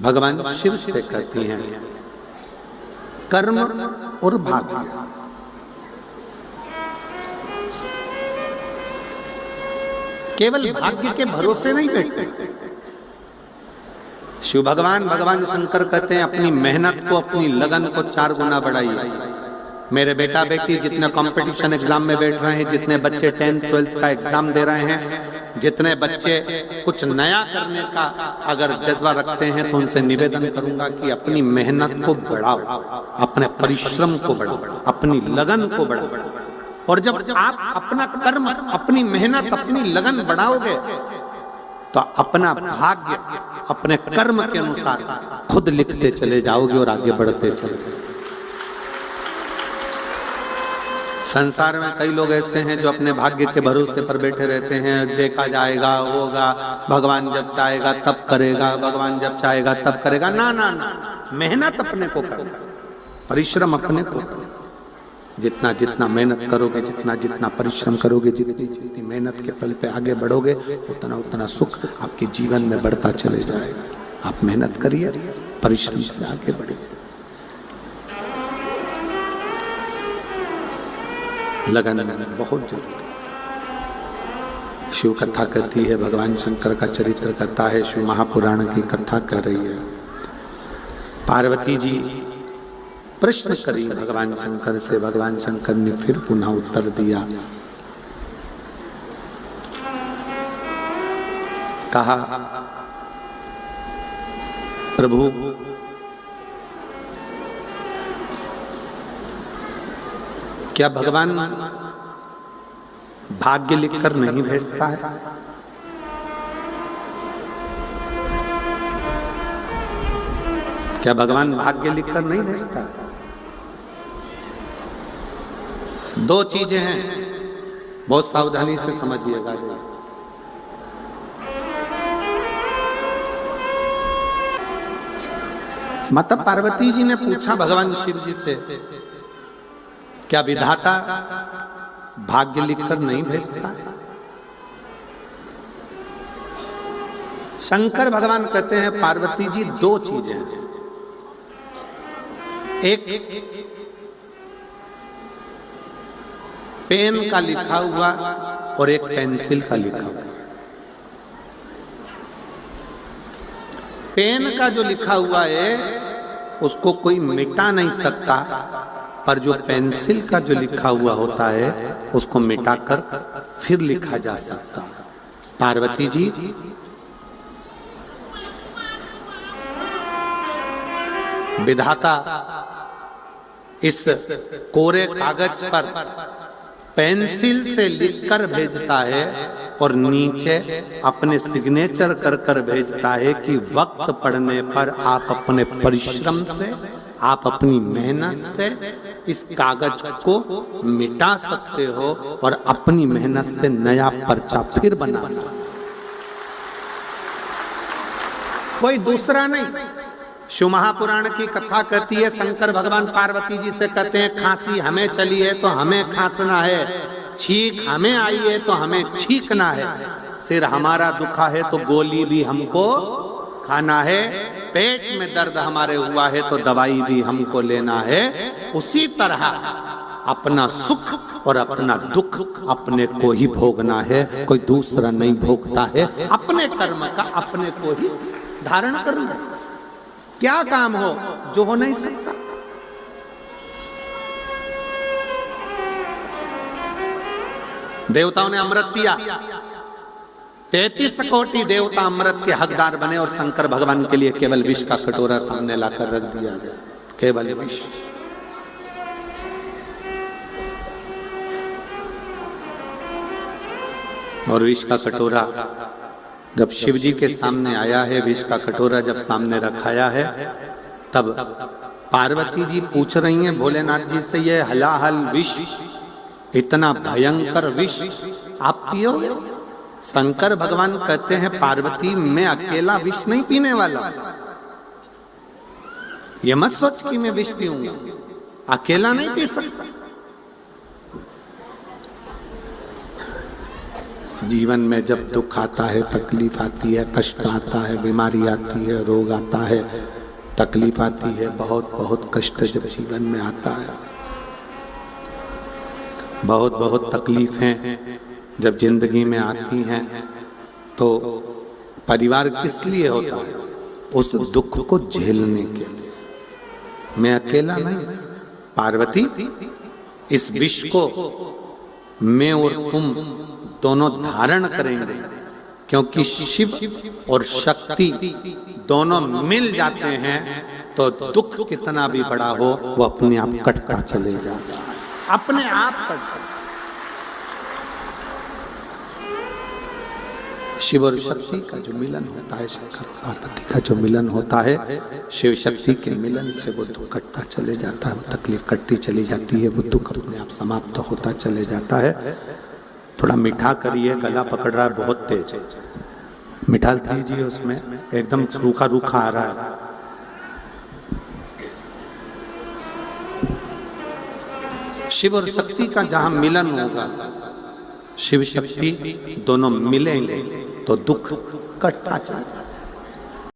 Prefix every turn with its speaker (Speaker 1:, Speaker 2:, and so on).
Speaker 1: भगवान शिव से कहती हैं, कर्म और भाग्य। केवल भाग्य के भरोसे नहीं बैठते। शिव भगवान शंकर कहते हैं, अपनी मेहनत को, अपनी लगन को 4 गुना बढ़ाइए। मेरे बेटा बेटी जितने कंपटीशन एग्जाम में बैठ रहे हैं, जितने बच्चे 10th 12th का एग्जाम दे रहे हैं, जितने बच्चे कुछ नया करने का अगर जज्बा रखते हैं, तो उनसे निवेदन करूंगा कि अपनी मेहनत को बढ़ाओ, अपने परिश्रम को बढ़ाओ, अपनी लगन को बढ़ाओ। और जब आप अपना कर्म, अपनी मेहनत, अपनी लगन बढ़ाओगे, तो अपना भाग्य अपने कर्म के अनुसार खुद लिखते चले जाओगे और आगे बढ़ते चले जाओगे। संसार में कई लोग ऐसे हैं जो अपने भाग्य के भरोसे पर बैठे रहते हैं, देखा जाएगा, होगा, भगवान जब चाहेगा तब करेगा, भगवान जब चाहेगा तब करेगा। ना ना ना, मेहनत अपने को करो, परिश्रम अपने को करो। जितना जितना मेहनत करोगे, जितना जितना परिश्रम करोगे, जितनी जितनी मेहनत के पल पे आगे बढ़ोगे, उतना उतना सुख आपके जीवन में बढ़ता चले जाएगा। आप मेहनत करिए, परिश्रम से आगे बढ़िए। लगन बहुत जरूरी। शिव कथा कहती है, भगवान शंकर का चरित्र कथा है, शिव महापुराण की कथा कह रही है। पार्वती जी प्रश्न करी भगवान शंकर से, भगवान शंकर ने फिर पुनः उत्तर दिया, कहा, प्रभु क्या भगवान भाग्य लिखकर नहीं भेजता है? क्या भगवान भाग्य लिखकर नहीं भेजता है? 2 चीजें हैं, बहुत सावधानी से समझिएगा। माता पार्वती जी ने पूछा भगवान शिव जी से, क्या विधाता भाग्य लिखकर नहीं भेजता? शंकर भगवान कहते हैं, पार्वती जी 2 चीजें हैं। एक पेन का लिखा हुआ और एक पेंसिल का लिखा हुआ। पेन का जो लिखा हुआ है उसको कोई मिटा नहीं सकता, पर जो पेंसिल का जो लिखा हुआ होता है उसको मिटाकर फिर लिखा जा सकता। पार्वती जी विधाता इस कोरे कागज पर पेंसिल से लिखकर भेजता है और नीचे अपने सिग्नेचर कर कर भेजता है कि वक्त पड़ने पर आप अपने परिश्रम से, आप अपनी मेहनत से इस कागज को मिटा सकते हो और अपनी मेहनत से नया पर्चा फिर बना सकते, कोई दूसरा नहीं। शिव महापुराण की कथा कहती है, शंकर भगवान पार्वती जी से कहते हैं, खांसी हमें चली है तो हमें खांसना है, छींक हमें आई है तो हमें छींकना है, सिर हमारा दुखा है तो गोली भी हमको खाना है, पेट में दर्द हमारे हुआ है तो दवाई भी हमको लेना है। उसी तरह अपना सुख और अपना दुख अपने को ही भोगना है, कोई दूसरा नहीं भोगता है। अपने कर्म का अपने को ही धारण करना है। क्या काम हो जो हो नहीं सकता? देवताओं ने अमृत पिया, 33 कोटि देवता अमृत के हकदार बने और शंकर भगवान के लिए केवल विष का कटोरा सामने लाकर रख दिया गया, केवल विष। और विष का कटोरा जब शिव जी के सामने आया है, विष का कटोरा जब सामने रखाया है, तब पार्वती जी पूछ रही हैं भोलेनाथ जी से, ये हलाहल विष, इतना भयंकर विष आप पियोगे? शंकर भगवान कहते हैं, पार्वती मैं अकेला विष नहीं पीने वाला, ये मत सोच कि मैं विष पीऊंगा, अकेला नहीं पी सकता। जीवन में जब दुख आता है, तकलीफ आती है, कष्ट आता है, बीमारी आती है, रोग आता है, तकलीफ आती है, बहुत बहुत कष्ट जब जीवन में आता है, बहुत बहुत तकलीफें जब जिंदगी में आती हैं, तो परिवार किस लिए होता है? उस दुख को झेलने के लिए। मैं अकेला नहीं, पार्वती इस विष को मैं और तुम दोनों धारण करेंगे, क्योंकि शिव और शक्ति दोनों मिल जाते हैं तो दुख कितना भी बड़ा हो वो अपने आप कटता चले जाता है, अपने आप कटता। शिव और शक्ति का जो मिलन होता है, शंकर पार्वती का जो मिलन होता है, शिव शक्ति के मिलन से वो दुख कटता चले जाता है, वो तकलीफ कटती चली जाती है, वो दुख अपने आप समाप्त होता चले जाता है। थोड़ा मीठा करिए, गला पकड़ रहा है बहुत तेज, मिठास दीजिए उसमें, एकदम रूखा रूखा आ रहा है। शिव और शक्ति का जहां मिलन होगा, शिव शक्ति दोनों मिलेंगे तो दुख कटता चला जाएगा।